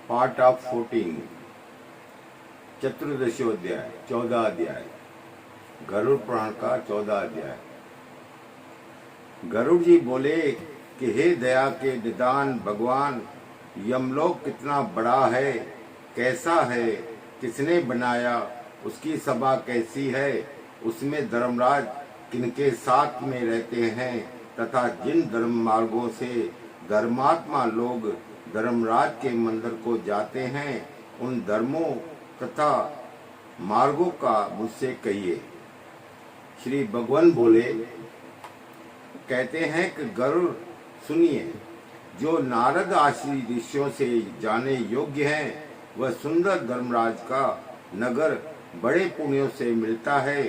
Part of 14 चतुर्दशोध्याय 14 अध्याय गरुड़ पुराण का 14 अध्याय। गरुड़ जी बोले कि हे दया के निदान भगवान, यमलोक कितना बड़ा है, कैसा है, किसने बनाया, उसकी सभा कैसी है, उसमें धर्मराज किनके साथ में रहते हैं तथा जिन धर्म मार्गों से धर्मात्मा लोग धर्मराज के मंदिर को जाते हैं उन धर्मों तथा मार्गों का मुझसे कहिए। श्री भगवान बोले, कहते हैं कि गरुड़ सुनिए, जो नारद आश्री ऋषियों से जाने योग्य हैं वह सुंदर धर्मराज का नगर बड़े पुण्यों से मिलता है।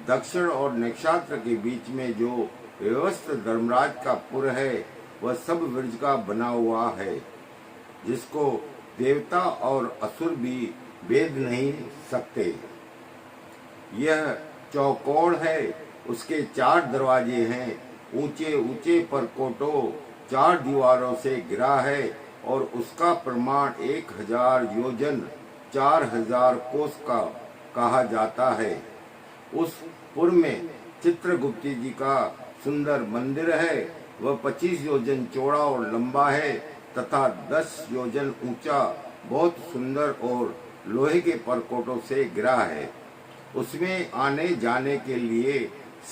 दक्षिण और नक्षत्र के बीच में जो व्यवस्थित धर्मराज का पुर है वह सब ब्रज का बना हुआ है, जिसको देवता और असुर भी भेद नहीं सकते। यह चौकोर है, उसके 4 दरवाजे हैं, ऊंचे ऊंचे परकोटों 4 दीवारों से घिरा है और उसका प्रमाण 1000 योजन 4000 कोस का कहा जाता है। उस पुर में चित्रगुप्त जी का सुंदर मंदिर है। वह 25 योजन चौड़ा और लंबा है तथा 10 योजन ऊंचा, बहुत सुंदर और लोहे के परकोटों से घिरा है। उसमें आने जाने के लिए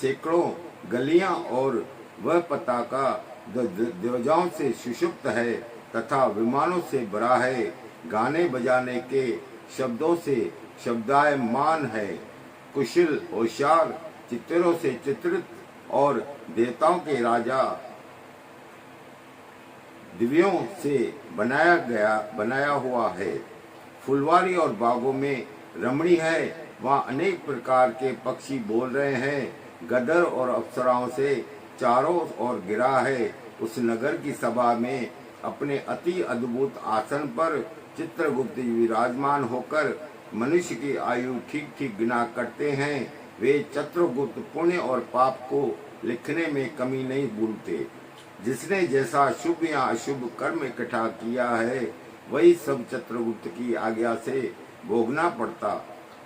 सैकड़ों गलियां और वह पताका ध्वजाओं से सुषुप्त है तथा विमानों से भरा है। गाने बजाने के शब्दों से शब्दायमान है। कुशल होशियार चित्रों से चित्रित और देवताओं के राजा दिव्यों से बनाया हुआ है। फुलवारी और बागों में रमणी है, वहाँ अनेक प्रकार के पक्षी बोल रहे हैं। गदर और अप्सराओं से चारों ओर घिरा है। उस नगर की सभा में अपने अति अद्भुत आसन पर चित्रगुप्त विराजमान होकर मनुष्य की आयु ठीक ठीक गिना करते हैं। वे चित्रगुप्त पुण्य और पाप को लिखने में कमी नहीं भूलते। जिसने जैसा शुभ या अशुभ कर्म इकट्ठा किया है वही सब चित्रगुप्त की आज्ञा से भोगना पड़ता।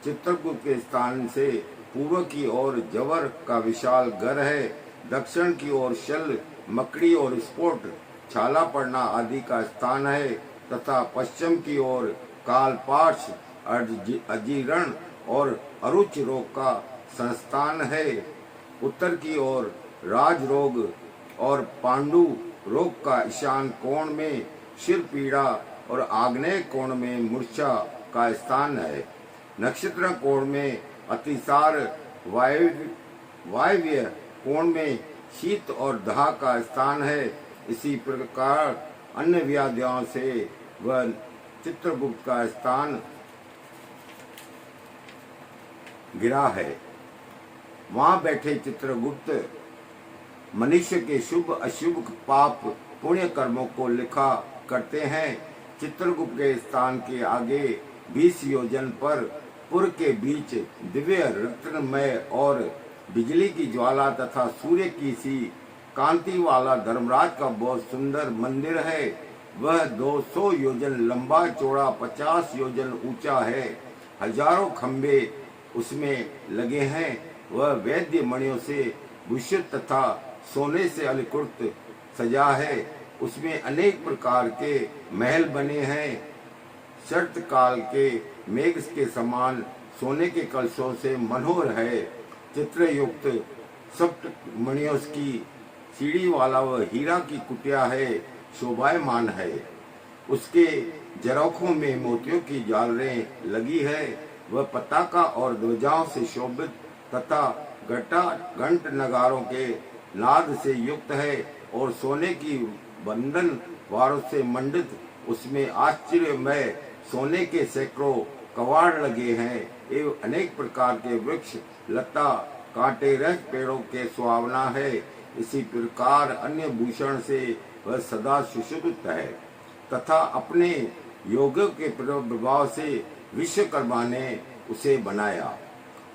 चित्रगुप्त के स्थान से पूर्व की ओर जवर का विशाल घर है। दक्षिण की ओर शल, मकड़ी और स्फोट, छाला पड़ना आदि का स्थान है तथा पश्चिम की ओर कालपाश, अजीर्ण और अरुच रोग का संस्थान है। उत्तर की ओर राजरोग और पांडु रोग का ईशान कोण में शिर पीड़ा और आग्नेय कोण में मूर्छा का स्थान है। नक्षत्र कोण में अतिसार, वायव्य कोण में शीत और दाह का स्थान है। इसी प्रकार अन्य व्याधियों से वह चित्रगुप्त का स्थान गिरा है। वहाँ बैठे चित्रगुप्त मनुष्य के शुभ अशुभ पाप पुण्य कर्मों को लिखा करते हैं। चित्रगुप्त के स्थान के आगे 20 योजन पर पुर के बीच दिव्य रत्नमय और बिजली की ज्वाला तथा सूर्य की सी कांति वाला धर्मराज का बहुत सुंदर मंदिर है। वह 200 योजन लंबा चौड़ा 50 योजन ऊंचा है। हजारों खंबे उसमें लगे हैं। वह वैद्य मणियों से भूषित तथा सोने से अलंकृत सजा है। उसमें अनेक प्रकार के महल बने हैं। शरत काल के मेघ के समान सोने के कलशों से मनोहर है। चित्रयुक्त सप्त मणियों की सीढ़ी वाला वह हीरा की कुटिया है, शोभायमान है। उसके जरौखों में मोतियों की झालरें लगी है। वह पताका और ध्वजाओं से शोभित तथा घंट नगारों के नाद से युक्त है और सोने की बंधन वारों से मंडित उसमें आश्चर्यमय सोने के सैकड़ों कवाड़ लगे हैं एवं अनेक प्रकार के वृक्ष लता कांटे रहित पेड़ों के सुहावना है। इसी प्रकार अन्य भूषण से वह सदा सुशोभित है तथा अपने योगों के प्रभाव से विश्वकर्मा ने उसे बनाया।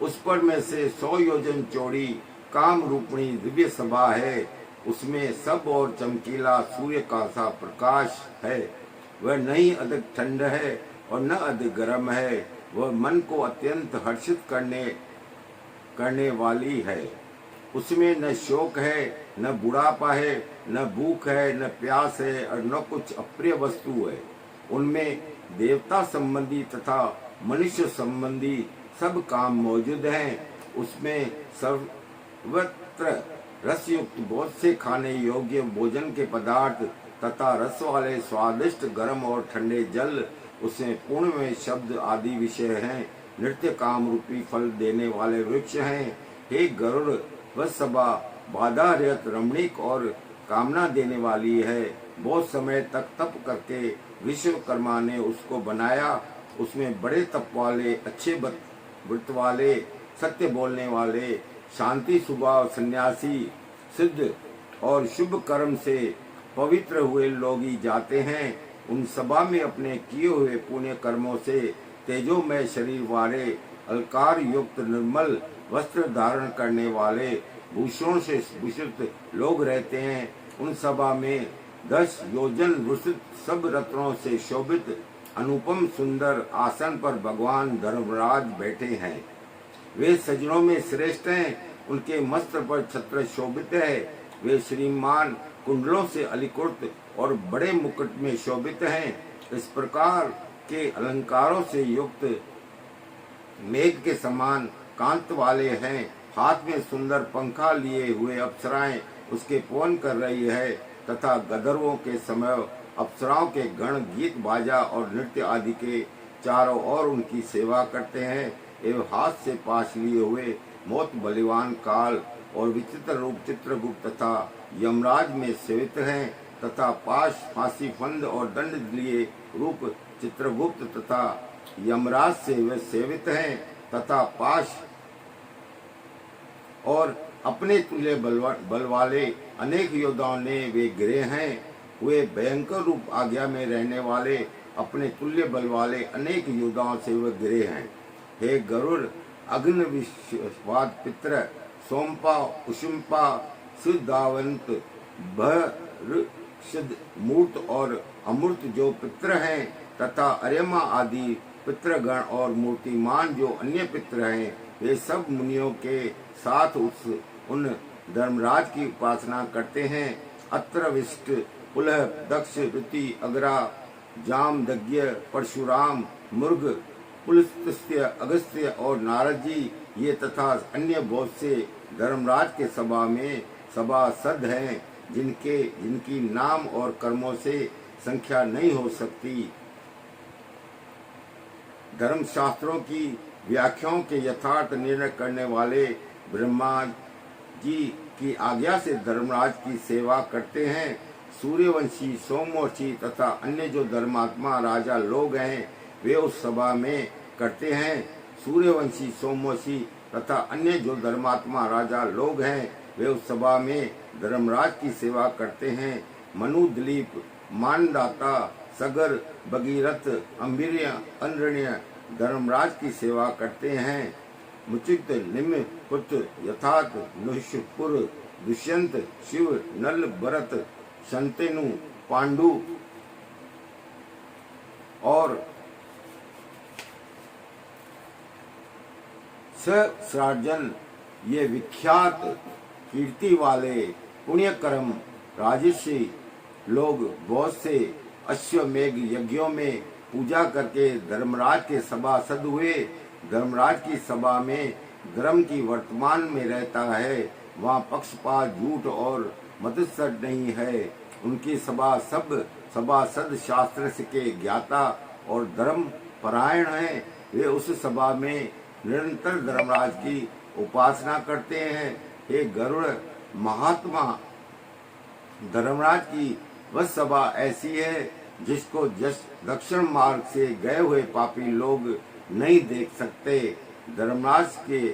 उस पर में से 100 योजन चौड़ी काम रूपणी दिव्य सभा है। उसमें सब और चमकीला सूर्य का सा प्रकाश है। वह नहीं अधिक ठंड है और न अधिक गर्म है। वह मन को अत्यंत हर्षित करने वाली है। उसमें न शोक है, न बुढ़ापा है, न भूख है, न प्यास है और न कुछ अप्रिय वस्तु है। उनमें देवता संबंधी तथा मनुष्य संबंधी सब काम मौजूद हैं। उसमें सर्वत्र रसयुक्त बहुत से खाने योग्य भोजन के पदार्थ तथा रस वाले स्वादिष्ट गर्म और ठंडे जल, उसमें पूर्ण में शब्द आदि विषय हैं। नृत्य काम रूपी फल देने वाले वृक्ष हैं। हे गरुड़, वह सभा बाधा रहित रमणीक और कामना देने वाली है। बहुत समय तक तप करके विश्वकर्मा ने उसको बनाया। उसमें बड़े तप वाले, अच्छे व्रत वाले, सत्य बोलने वाले, शांति स्वभाव सन्यासी, सिद्ध और शुभ कर्म से पवित्र हुए लोग ही जाते हैं। उन सभा में अपने किए हुए पुण्य कर्मों से तेजोमय शरीर वाले, अलकार युक्त निर्मल वस्त्र धारण करने वाले, भूषणों से भूषित लोग रहते हैं। उन सभा में 10 योजन विस्तृत सब रत्नों से शोभित अनुपम सुंदर आसन पर भगवान धर्मराज बैठे हैं। वे सजनों में श्रेष्ठ हैं। उनके मस्त्र पर छत्र शोभित है। वे श्रीमान कुंडलों से अलंकृत और बड़े मुकुट में शोभित हैं। इस प्रकार के अलंकारों से युक्त मेघ के समान कांत वाले हैं। हाथ में सुंदर पंखा लिए हुए अप्सराएं उसके पवन कर रही है तथा गंधर्वों के समय अप्सराओं के गण गीत बाजा और नृत्य आदि के चारों ओर उनकी सेवा करते हैं। एवं हाथ से पाश लिए हुए मोत बलिवान काल और विचित्र रूप चित्रगुप्त तथा यमराज में सेवित हैं तथा पाश फांसी फंद और दंड लिए रूप चित्रगुप्त तथा यमराज से वे सेवित हैं तथा पाश और अपने तुल्य बल वाले अनेक योद्धाओं ने वे गिरे हैं। वे भयंकर रूप आज्ञा में रहने वाले अपने तुल्य बल वाले अनेक योद्धाओं से वे गिरे हैं। हे गरुड़, अग्नि विश्वाद पित्र सोमपा उषुम्पा सिद्धावंत भरषद मूर्त और अमूर्त जो पित्र हैं तथा अर्यमा आदि पितृगण और मूर्तिमान जो अन्य पित्र हैं, वे सब मुनियों के साथ उन धर्मराज की उपासना करते हैं। अत्र विष्ट पुलह दक्ष ऋति अग्रा जामदग्य परशुराम मुर्ग पुलस्त्य अगस्त्य और नारद जी ये तथा अन्य बहुत से धर्मराज के सभा में सभासद हैं, जिनकी नाम और कर्मों से संख्या नहीं हो सकती। धर्म शास्त्रों की व्याख्याओं के यथार्थ निर्णय करने वाले ब्रह्मा जी की आज्ञा से धर्मराज की सेवा करते हैं। सूर्यवंशी सोमवंशी तथा अन्य जो धर्मात्मा राजा लोग हैं, वे उस सभा में करते हैं। सूर्यवंशी सोमवंशी तथा अन्य जो धर्मात्मा राजा लोग हैं, वे उस सभा में धर्मराज की सेवा करते हैं। मनु, दिलीप, मानदाता, सगर, भगीरथ, अम्बिर्य, अनरण्य धर्मराज की सेवा करते हैं। मुचित, निम्न, पुत्र, यथार्थ, नुष्पुर, दुष्यंत, शिव, नल, भरत, शंतनु, पांडु और सहस्रार्जुन ये विख्यात कीर्ति वाले पुण्यकर्म राजर्षि लोग बहुत से अश्वमेघ यज्ञों में पूजा करके धर्मराज के सभासद हुए। धर्मराज की सभा में धर्म की वर्तमान में रहता है। वहाँ पक्षपात, झूठ और मत्सर नहीं है। उनकी सभासद शास्त्र के ज्ञाता और धर्म परायण हैं। वे उस सभा में निरंतर धर्मराज की उपासना करते हैं। हे गरुड़ महात्मा, धर्मराज की वह सभा ऐसी है जिसको दक्षिण मार्ग से गए हुए पापी लोग नहीं देख सकते। धर्मराज के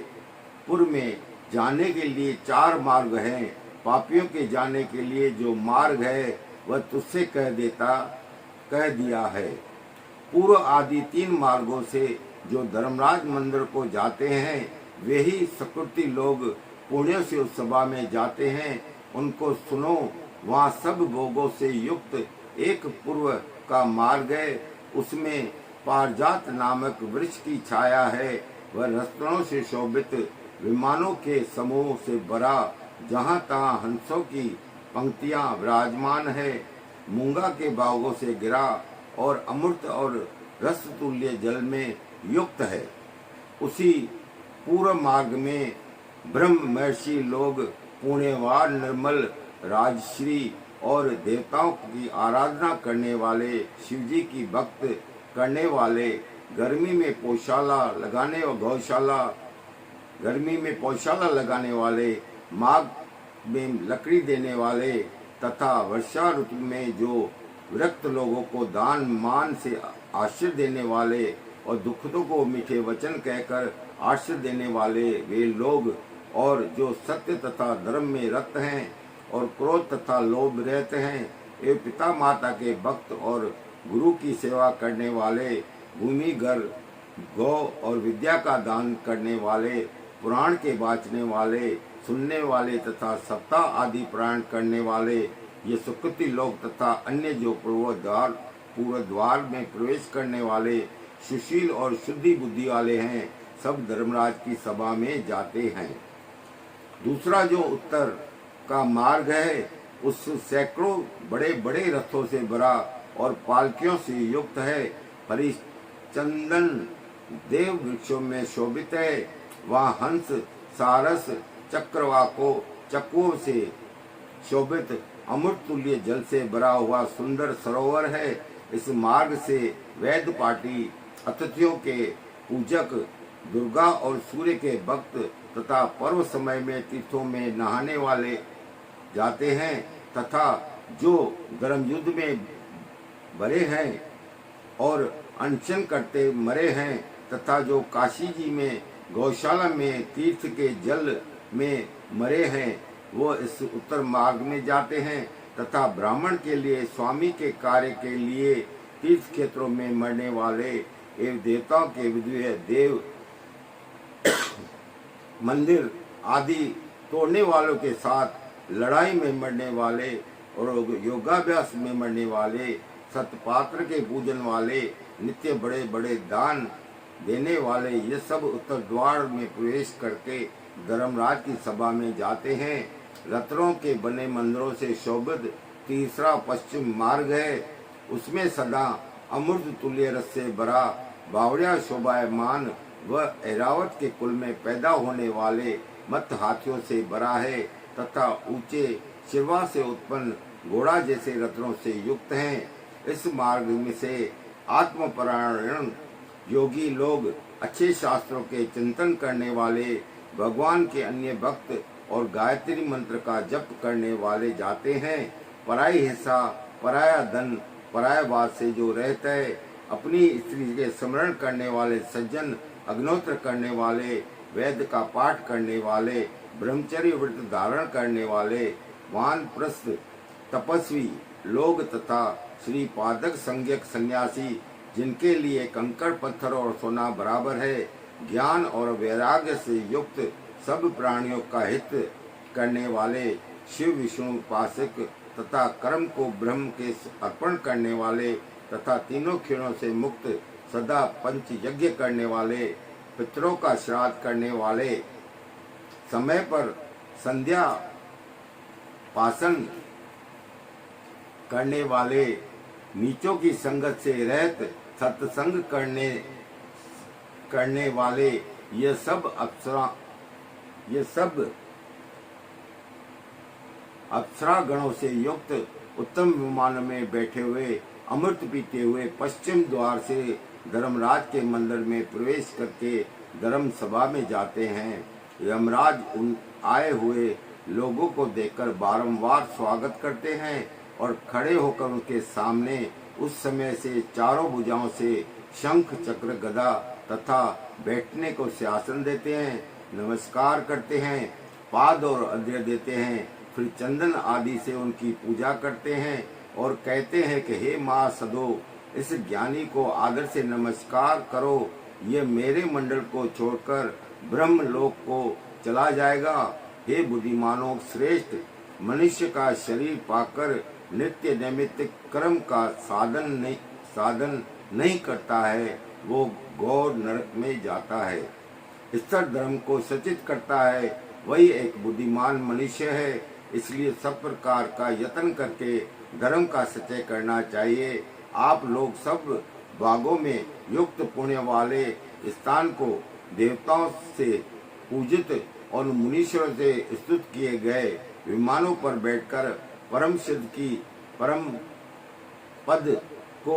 पुर में जाने के लिए 4 मार्ग हैं। पापियों के जाने के लिए जो मार्ग है वह तुझसे कह दिया है। पूर्व आदि 3 मार्गों से जो धर्मराज मंदिर को जाते हैं, वे ही सकृति लोग पुण्य से उस सभा में जाते हैं। उनको सुनो, वहाँ सब भोगों से युक्त एक पूर्व का मार्ग है, उसमें पारिजात नामक वृक्ष की छाया है। वह रत्नों से शोभित विमानों के समूह से भरा, जहाँ तहाँ हंसों की पंक्तियां विराजमान है। मूंगा के बागों से गिरा और अमृत और रस तुल्य जल में युक्त है। उसी पूर्व मार्ग में ब्रह्म महर्षि लोग पुण्यवान निर्मल राजश्री और देवताओं की आराधना करने वाले, शिवजी की भक्त करने वाले, गर्मी में पौशाला लगाने वाले, माघ में लकड़ी देने वाले तथा वर्षा ऋतु में जो विरक्त लोगों को दान मान से आश्रय देने वाले और दुखों को मीठे वचन कहकर आश्रय देने वाले वे लोग, और जो सत्य तथा धर्म में रत हैं और क्रोध तथा लोभ रहते हैं, वे पिता माता के भक्त और गुरु की सेवा करने वाले, भूमि घर गौ और विद्या का दान करने वाले, पुराण के बाँचने वाले, सुनने वाले तथा सप्ताह आदि प्राण करने वाले, ये सुकृति लोग तथा अन्य जो पूर्व द्वार में प्रवेश करने वाले सुशील और शुद्धि बुद्धि वाले हैं, सब धर्मराज की सभा में जाते हैं। दूसरा जो उत्तर का मार्ग है, उस सैकड़ों बड़े बड़े रथों से भरा और पालकियों से युक्त है। परिचंदन देव वृक्षों में शोभित है। वहाँ हंस, सारस, चक्रों से शोभित अमृत तुल्य जल से भरा हुआ सुंदर सरोवर है। इस मार्ग से वैद्य पाटी, अतिथियों के पूजक, दुर्गा और सूर्य के भक्त तथा पर्व समय में तीर्थों में नहाने वाले जाते हैं, तथा जो गर्म युद्ध में भरे हैं और अनशन करते मरे हैं, तथा जो काशी जी में गौशाला में तीर्थ के जल में मरे हैं, वो इस उत्तर मार्ग में जाते हैं। तथा ब्राह्मण के लिए, स्वामी के कार्य के लिए तीर्थ क्षेत्रों में मरने वाले एवं देवताओं के विद्रोह देव मंदिर आदि तोड़ने वालों के साथ लड़ाई में मरने वाले और योगाभ्यास में मरने वाले, सतपात्र के पूजन वाले, नित्य बड़े बड़े दान देने वाले, ये सब उत्तर द्वार में प्रवेश करके धर्मराज की सभा में जाते हैं। रत्नों के बने मंदिरों से शोभित तीसरा पश्चिम मार्ग है। उसमें सदा अमृत तुल्य रस से भरा, बावड़िया शोभायमान व ऐरावत के कुल में पैदा होने वाले मत हाथियों से भरा है, तथा ऊंचे शिवा से उत्पन्न घोड़ा जैसे रत्नों से युक्त हैं। इस मार्ग में से आत्मपरायण योगी लोग, अच्छे शास्त्रों के चिंतन करने वाले, भगवान के अन्य भक्त और गायत्री मंत्र का जप करने वाले जाते हैं। पराई हिस्सा, पराया धन, पराया बात से जो रहता है, अपनी स्त्री के स्मरण करने वाले सज्जन, अग्नोत्र करने वाले, वेद का पाठ करने वाले, ब्रह्मचर्य व्रत धारण करने वाले, वानप्रस्थ तपस्वी लोग तथा श्री पादक संज्ञक सन्यासी, जिनके लिए कंकड़ पत्थर और सोना बराबर है, ज्ञान और वैराग्य से युक्त सब प्राणियों का हित करने वाले, शिव विष्णु उपासक तथा कर्म को ब्रह्म के अर्पण करने वाले, तथा तीनों क्षीणों से मुक्त, सदा पंच यज्ञ करने वाले, पितरों का श्राद्ध करने वाले, समय पर संध्या पासन करने वाले, नीचों की संगत से रहित सत्संग करने वाले, ये सब अप्सरा गणों से युक्त उत्तम विमान में बैठे हुए, अमृत पीते हुए पश्चिम द्वार से धर्मराज के मंदिर में प्रवेश करके धर्म सभा में जाते हैं। यमराज उन आए हुए लोगों को देखकर बारंबार स्वागत करते हैं और खड़े होकर उनके सामने उस समय से चारों भुजाओं से शंख चक्र गदा तथा बैठने को सिंहासन देते हैं, नमस्कार करते हैं, पाद और अर्घ्य देते हैं, फिर चंदन आदि से उनकी पूजा करते हैं और कहते हैं कि हे माँ सदो, इस ज्ञानी को आदर से नमस्कार करो, ये मेरे मंडल को छोड़कर ब्रह्म लोक को चला जाएगा। हे बुद्धिमानों श्रेष्ठ, मनुष्य का शरीर पाकर नित्य नैमित्तिक कर्म का साधन नहीं करता है वो घोर नरक में जाता है। स्तर धर्म को सचित करता है वही एक बुद्धिमान मनुष्य है। इसलिए सब प्रकार का यत्न करके धर्म का सचय करना चाहिए। आप लोग सब भागों में युक्त पुण्य वाले स्थान को देवताओं से पूजित और मुनीश्वरों से स्तुत किए गए विमानों पर बैठकर परम सिद्ध की परम पद को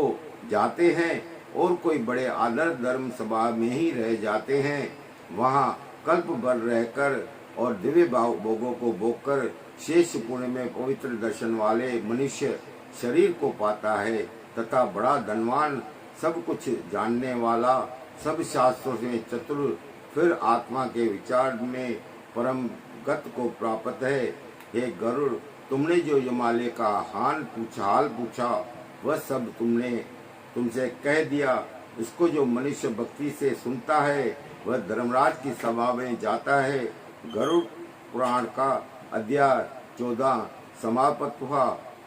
जाते हैं और कोई बड़े आदर धर्म सभा में ही रह जाते हैं। वहाँ कल्प भर रहकर और दिव्य भोगों को भोगकर शेष पुण्य में पवित्र दर्शन वाले मनुष्य शरीर को पाता है तथा बड़ा धनवान सब कुछ जानने वाला सब शास्त्रों में चतुर फिर आत्मा के विचार में परम गत को प्राप्त है। हे गरुड़, तुमने जो हिमालय का हाल पूछा वह सब तुमसे कह दिया। इसको जो मनुष्य भक्ति से सुनता है वह धर्मराज की सभा में जाता है। गरुड़ पुराण का अध्याय 14 समाप्त हुआ।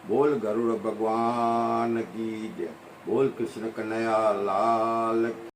बोल गरुड़ भगवान की जय। बोल कृष्ण कन्हैया लाल की।